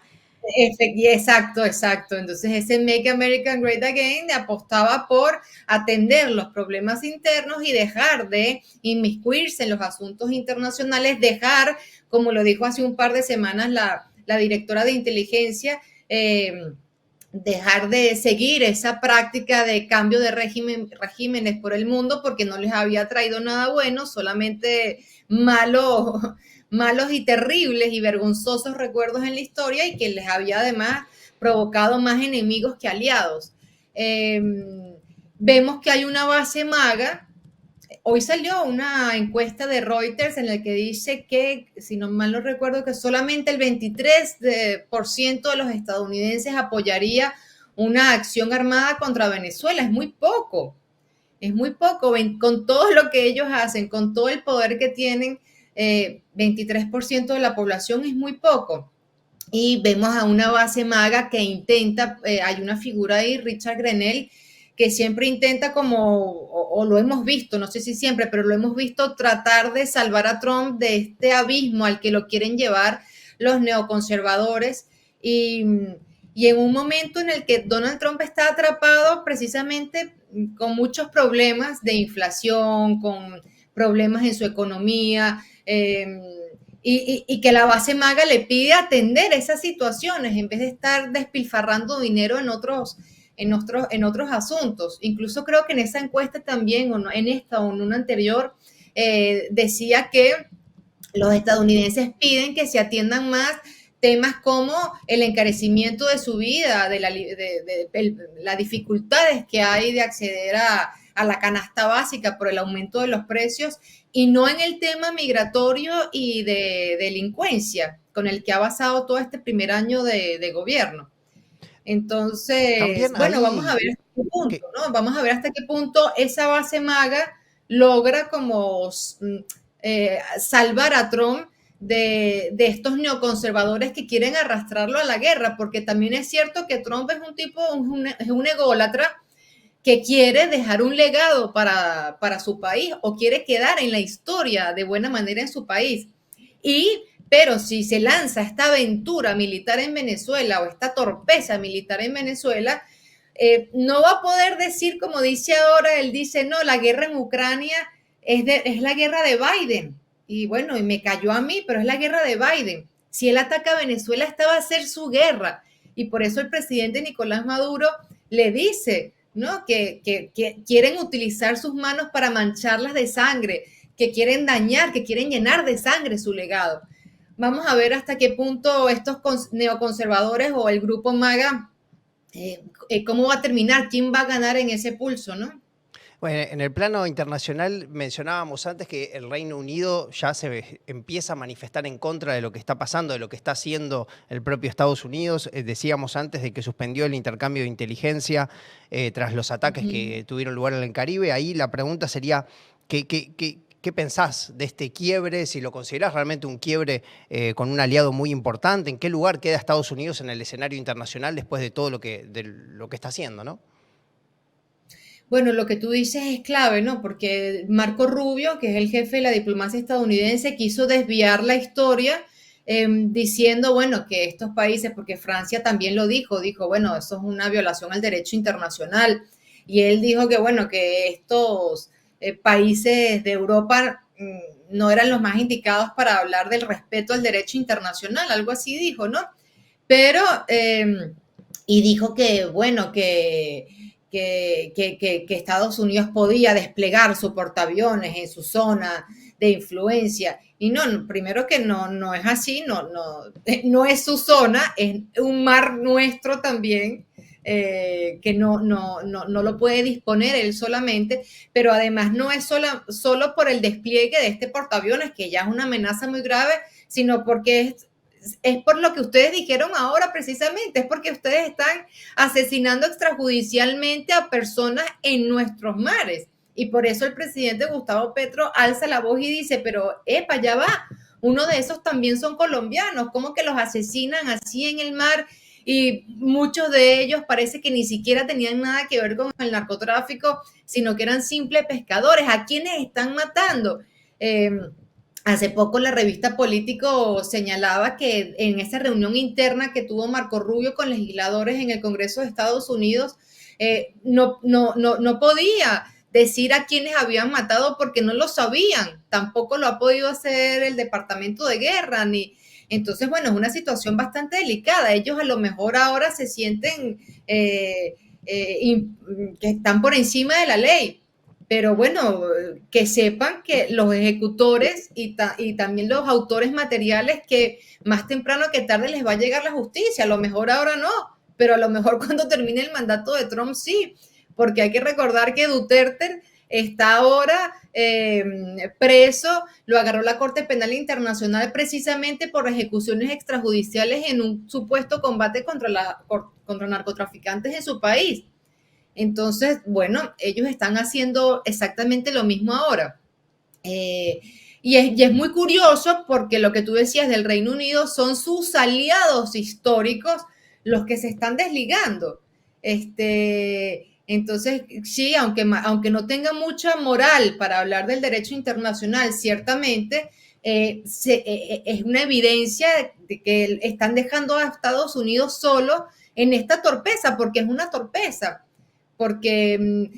Exacto. Entonces ese Make America Great Again apostaba por atender los problemas internos y dejar de inmiscuirse en los asuntos internacionales, dejar, como lo dijo hace un par de semanas la directora de inteligencia, dejar de seguir esa práctica de cambio de regímenes por el mundo, porque no les había traído nada bueno, solamente malos y terribles y vergonzosos recuerdos en la historia, y que les había además provocado más enemigos que aliados. Vemos que hay una base MAGA. Hoy salió una encuesta de Reuters en la que dice que, si no mal no recuerdo, que solamente el 23% de los estadounidenses apoyaría una acción armada contra Venezuela. Es muy poco. Con todo lo que ellos hacen, con todo el poder que tienen, 23% de la población es muy poco. Y vemos a una base MAGA que intenta, hay una figura ahí, Richard Grenell, que siempre intenta o lo hemos visto, no sé si siempre, pero lo hemos visto tratar de salvar a Trump de este abismo al que lo quieren llevar los neoconservadores. Y en un momento en el que Donald Trump está atrapado precisamente con muchos problemas de inflación, con problemas en su economía, y que la base MAGA le pide atender esas situaciones en vez de estar despilfarrando dinero en otros asuntos. Incluso creo que en esa encuesta también, o no, en esta o en una anterior, decía que los estadounidenses piden que se atiendan más temas como el encarecimiento de su vida, de las dificultades que hay de acceder a la canasta básica por el aumento de los precios, y no en el tema migratorio y de delincuencia, con el que ha basado todo este primer año de gobierno. Entonces, también bueno, vamos a ver hasta qué punto, ¿no? Vamos a ver hasta qué punto esa base MAGA logra como salvar a Trump de estos neoconservadores que quieren arrastrarlo a la guerra, porque también es cierto que Trump es un ególatra que quiere dejar un legado para su país o quiere quedar en la historia de buena manera en su país. Pero si se lanza esta aventura militar en Venezuela o esta torpeza militar en Venezuela, no va a poder decir, como dice ahora, él dice, no, la guerra en Ucrania es la guerra de Biden. Y bueno, y me cayó a mí, pero es la guerra de Biden. Si él ataca a Venezuela, esta va a ser su guerra. Y por eso el presidente Nicolás Maduro le dice, ¿no?, que quieren utilizar sus manos para mancharlas de sangre, que quieren dañar, que quieren llenar de sangre su legado. Vamos a ver hasta qué punto estos neoconservadores o el grupo MAGA, cómo va a terminar, quién va a ganar en ese pulso, ¿no? Bueno, en el plano internacional mencionábamos antes que el Reino Unido ya se empieza a manifestar en contra de lo que está pasando, de lo que está haciendo el propio Estados Unidos. Decíamos antes de que suspendió el intercambio de inteligencia tras los ataques que tuvieron lugar en el Caribe. Ahí la pregunta sería, ¿qué pensás de este quiebre? Si lo considerás realmente un quiebre con un aliado muy importante, ¿en qué lugar queda Estados Unidos en el escenario internacional después de todo lo que está haciendo, ¿no? Bueno, lo que tú dices es clave, ¿no? Porque Marco Rubio, que es el jefe de la diplomacia estadounidense, quiso desviar la historia diciendo, bueno, que estos países, porque Francia también lo dijo, bueno, eso es una violación al derecho internacional. Y él dijo que, bueno, que estos países de Europa no eran los más indicados para hablar del respeto al derecho internacional, algo así dijo, ¿no? Pero, y dijo que, bueno, que Estados Unidos podía desplegar su portaaviones en su zona de influencia. Y no, primero que no es así, no es su zona, es un mar nuestro también, que no lo puede disponer él solamente, pero además no es solo por el despliegue de este portaaviones, que ya es una amenaza muy grave, sino porque es por lo que ustedes dijeron ahora precisamente, es porque ustedes están asesinando extrajudicialmente a personas en nuestros mares. Y por eso el presidente Gustavo Petro alza la voz y dice, pero epa, ya va, uno de esos también son colombianos, ¿cómo que los asesinan así en el mar? Y muchos de ellos parece que ni siquiera tenían nada que ver con el narcotráfico, sino que eran simples pescadores. ¿A quiénes están matando? Hace poco la revista Político señalaba que en esa reunión interna que tuvo Marco Rubio con legisladores en el Congreso de Estados Unidos, no podía decir a quiénes habían matado porque no lo sabían. Tampoco lo ha podido hacer el Departamento de Guerra. Entonces, bueno, es una situación bastante delicada. Ellos a lo mejor ahora se sienten que están por encima de la ley. Pero bueno, que sepan que los ejecutores y también los autores materiales, que más temprano que tarde les va a llegar la justicia. A lo mejor ahora no, pero a lo mejor cuando termine el mandato de Trump sí, porque hay que recordar que Duterte está ahora preso, lo agarró la Corte Penal Internacional precisamente por ejecuciones extrajudiciales en un supuesto combate contra narcotraficantes en su país. Entonces, bueno, ellos están haciendo exactamente lo mismo ahora. Y es muy curioso porque lo que tú decías del Reino Unido son sus aliados históricos los que se están desligando. Entonces, sí, aunque no tenga mucha moral para hablar del derecho internacional, ciertamente es una evidencia de que están dejando a Estados Unidos solo en esta torpeza, porque es una torpeza. Porque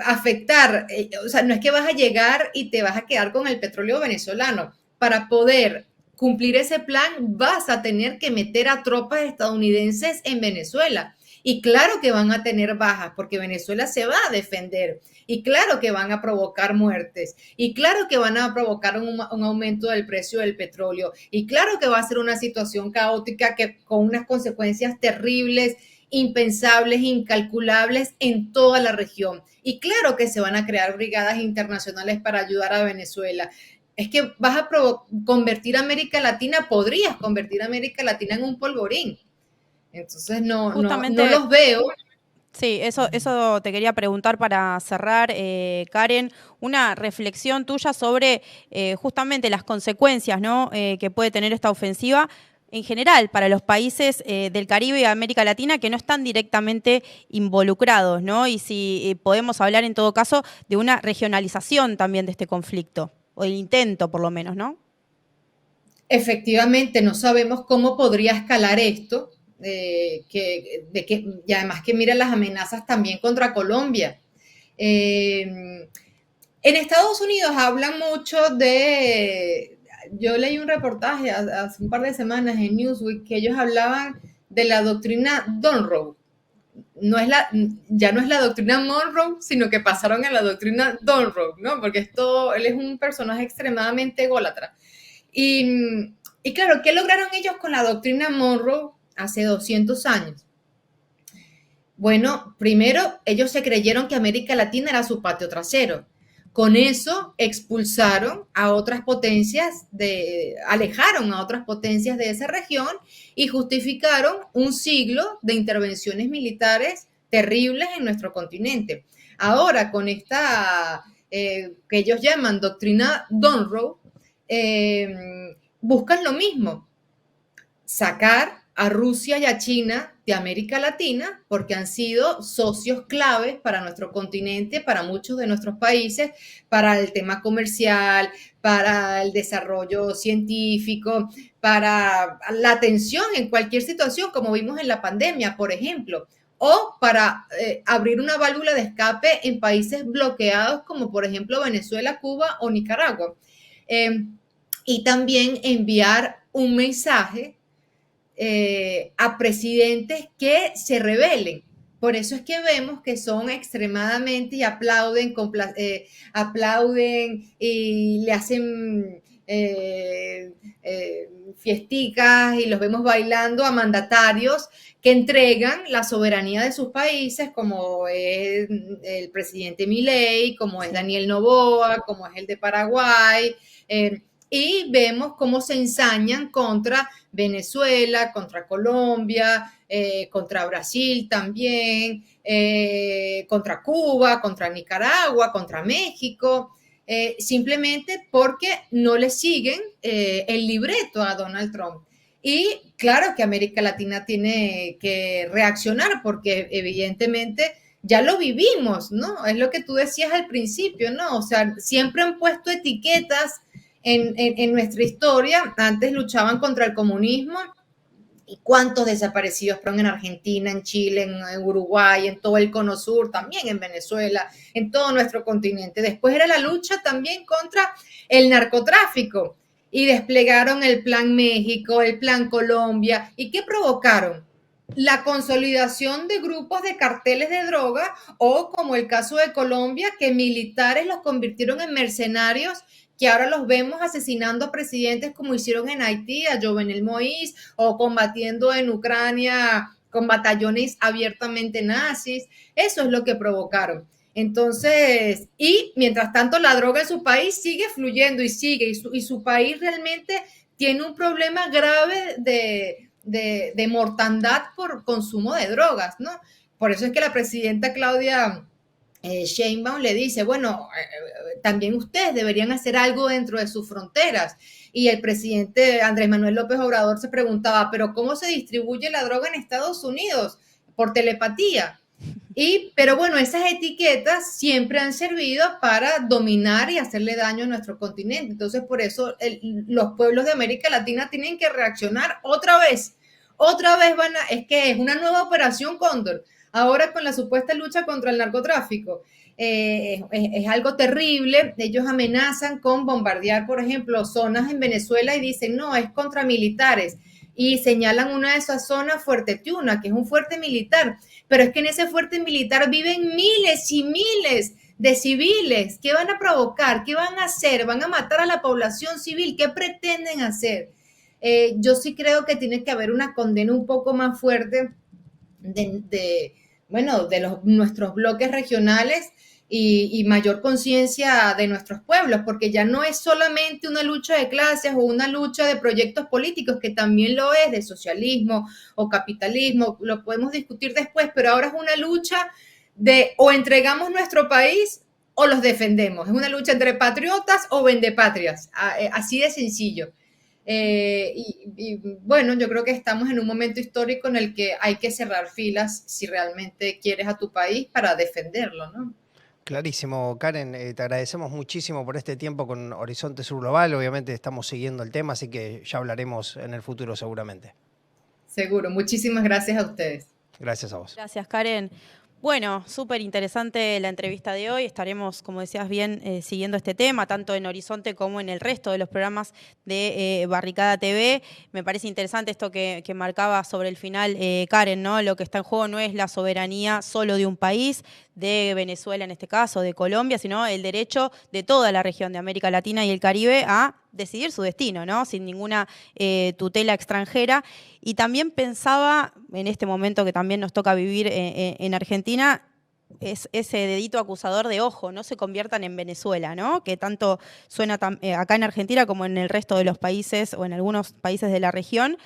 afectar, o sea, no es que vas a llegar y te vas a quedar con el petróleo venezolano. Para poder cumplir ese plan, vas a tener que meter a tropas estadounidenses en Venezuela. Y claro que van a tener bajas, porque Venezuela se va a defender. Y claro que van a provocar muertes. Y claro que van a provocar un aumento del precio del petróleo. Y claro que va a ser una situación caótica con unas consecuencias terribles, impensables, incalculables en toda la región. Y claro que se van a crear brigadas internacionales para ayudar a Venezuela. Es que vas a convertir a América Latina, podrías convertir a América Latina en un polvorín. Entonces no los veo. Sí, eso te quería preguntar para cerrar, Karen, una reflexión tuya sobre justamente las consecuencias, ¿no?, que puede tener esta ofensiva. en general para los países del Caribe y América Latina que no están directamente involucrados, ¿no? Y si podemos hablar en todo caso de una regionalización también de este conflicto, o el intento por lo menos, ¿no? Efectivamente, no sabemos cómo podría escalar esto, y además que mira las amenazas también contra Colombia. En Estados Unidos hablan mucho yo leí un reportaje hace un par de semanas en Newsweek que ellos hablaban de la doctrina Monroe. Ya no es la doctrina Monroe, sino que pasaron a la doctrina Monroe, ¿no? Porque él es un personaje extremadamente ególatra. Y claro, ¿qué lograron ellos con la doctrina Monroe hace 200 años? Bueno, primero, ellos se creyeron que América Latina era su patio trasero. Con eso expulsaron a otras potencias, alejaron a otras potencias de esa región y justificaron un siglo de intervenciones militares terribles en nuestro continente. Ahora, con esta que ellos llaman doctrina Monroe, buscan lo mismo, sacar a Rusia y a China de América Latina porque han sido socios claves para nuestro continente, para muchos de nuestros países, para el tema comercial, para el desarrollo científico, para la atención en cualquier situación, como vimos en la pandemia, por ejemplo, o para abrir una válvula de escape en países bloqueados como por ejemplo Venezuela, Cuba o Nicaragua. Y también enviar un mensaje a presidentes que se rebelen. Por eso es que vemos que son extremadamente y aplauden y le hacen fiesticas y los vemos bailando a mandatarios que entregan la soberanía de sus países, como es el presidente Milei, como es Daniel Noboa, como es el de Paraguay, y vemos cómo se ensañan contra Venezuela, contra Colombia, contra Brasil también, contra Cuba, contra Nicaragua, contra México, simplemente porque no le siguen el libreto a Donald Trump. Y claro que América Latina tiene que reaccionar porque evidentemente ya lo vivimos, ¿no? Es lo que tú decías al principio, ¿no? O sea, siempre han puesto etiquetas en nuestra historia. Antes luchaban contra el comunismo y cuántos desaparecidos fueron en Argentina, en Chile, en Uruguay, en todo el Cono Sur, también en Venezuela, en todo nuestro continente. Después era la lucha también contra el narcotráfico y desplegaron el Plan México, el Plan Colombia. ¿Y qué provocaron? La consolidación de grupos de carteles de droga o, como el caso de Colombia, que militares los convirtieron en mercenarios que ahora los vemos asesinando a presidentes como hicieron en Haití, a Jovenel Moïse, o combatiendo en Ucrania con batallones abiertamente nazis. Eso es lo que provocaron. Entonces, y mientras tanto la droga en su país sigue fluyendo y su país realmente tiene un problema grave de mortandad por consumo de drogas, ¿no? Por eso es que la presidenta Claudia Sheinbaum le dice, bueno, también ustedes deberían hacer algo dentro de sus fronteras. Y el presidente Andrés Manuel López Obrador se preguntaba, ¿pero cómo se distribuye la droga en Estados Unidos? Por telepatía. Pero bueno, esas etiquetas siempre han servido para dominar y hacerle daño a nuestro continente. Entonces, por eso los pueblos de América Latina tienen que reaccionar otra vez. Otra vez es una nueva operación Cóndor. Ahora con la supuesta lucha contra el narcotráfico. Es algo terrible. Ellos amenazan con bombardear, por ejemplo, zonas en Venezuela y dicen, no, es contra militares. Y señalan una de esas zonas, Fuerte Tiuna, que es un fuerte militar. Pero es que en ese fuerte militar viven miles y miles de civiles. ¿Qué van a provocar? ¿Qué van a hacer? ¿Van a matar a la población civil? ¿Qué pretenden hacer? Yo sí creo que tiene que haber una condena un poco más fuerte de nuestros bloques regionales y mayor conciencia de nuestros pueblos, porque ya no es solamente una lucha de clases o una lucha de proyectos políticos, que también lo es, de socialismo o capitalismo, lo podemos discutir después, pero ahora es una lucha de o entregamos nuestro país o los defendemos, es una lucha entre patriotas o vendepatrias, así de sencillo. Y Y bueno, yo creo que estamos en un momento histórico en el que hay que cerrar filas si realmente quieres a tu país para defenderlo, ¿no? Clarísimo, Karen, te agradecemos muchísimo por este tiempo con Horizonte Sur Global. Obviamente estamos siguiendo el tema, así que ya hablaremos en el futuro seguramente. Seguro, muchísimas gracias a ustedes. Gracias a vos. Gracias, Karen. Bueno, súper interesante la entrevista de hoy. Estaremos, como decías bien, siguiendo este tema, tanto en Horizonte como en el resto de los programas de Barricada TV. Me parece interesante esto que marcaba sobre el final Karen, ¿no? Lo que está en juego no es la soberanía solo de un país, de Venezuela en este caso, de Colombia, sino el derecho de toda la región de América Latina y el Caribe a decidir su destino, ¿no? Sin ninguna tutela extranjera. Y también pensaba, en este momento que también nos toca vivir en Argentina, es ese dedito acusador de ojo, no se conviertan en Venezuela, ¿no? Que tanto suena acá en Argentina como en el resto de los países o en algunos países de la región.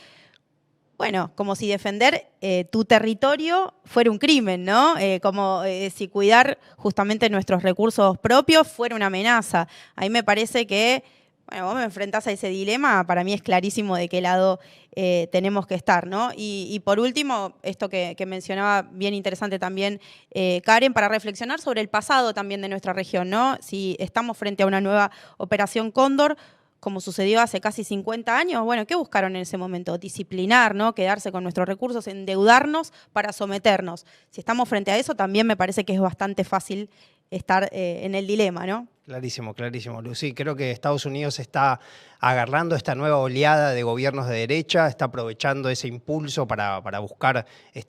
Bueno, como si defender tu territorio fuera un crimen, ¿no? Como si cuidar justamente nuestros recursos propios fuera una amenaza. Ahí me parece que, bueno, vos me enfrentás a ese dilema, para mí es clarísimo de qué lado tenemos que estar, ¿no? Y por último, esto que mencionaba, bien interesante también, Karen, para reflexionar sobre el pasado también de nuestra región, ¿no? Si estamos frente a una nueva Operación Cóndor, como sucedió hace casi 50 años, bueno, ¿qué buscaron en ese momento? Disciplinar, ¿no? Quedarse con nuestros recursos, endeudarnos para someternos. Si estamos frente a eso, también me parece que es bastante fácil estar en el dilema, ¿no? Clarísimo, clarísimo, Lucy. Creo que Estados Unidos está agarrando esta nueva oleada de gobiernos de derecha, está aprovechando ese impulso para buscar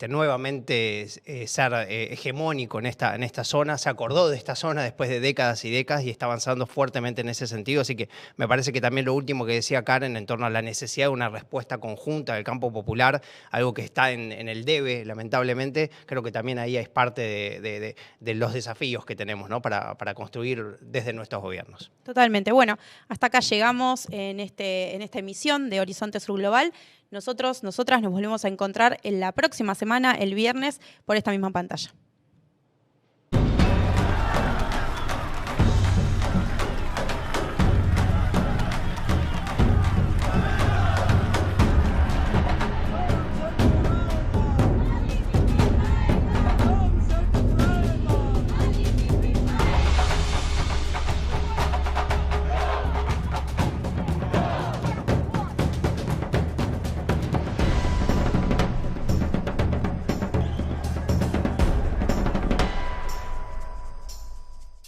nuevamente ser hegemónico en esta zona. Se acordó de esta zona después de décadas y décadas y está avanzando fuertemente en ese sentido. Así que me parece que también lo último que decía Karen en torno a la necesidad de una respuesta conjunta del campo popular, algo que está en el debe, lamentablemente, creo que también ahí es parte de los desafíos que tenemos, ¿no? para construir desde nuestros gobiernos. Totalmente. Bueno, hasta acá llegamos en esta emisión de Horizonte Sur Global. Nosotras nos volvemos a encontrar en la próxima semana, el viernes, por esta misma pantalla.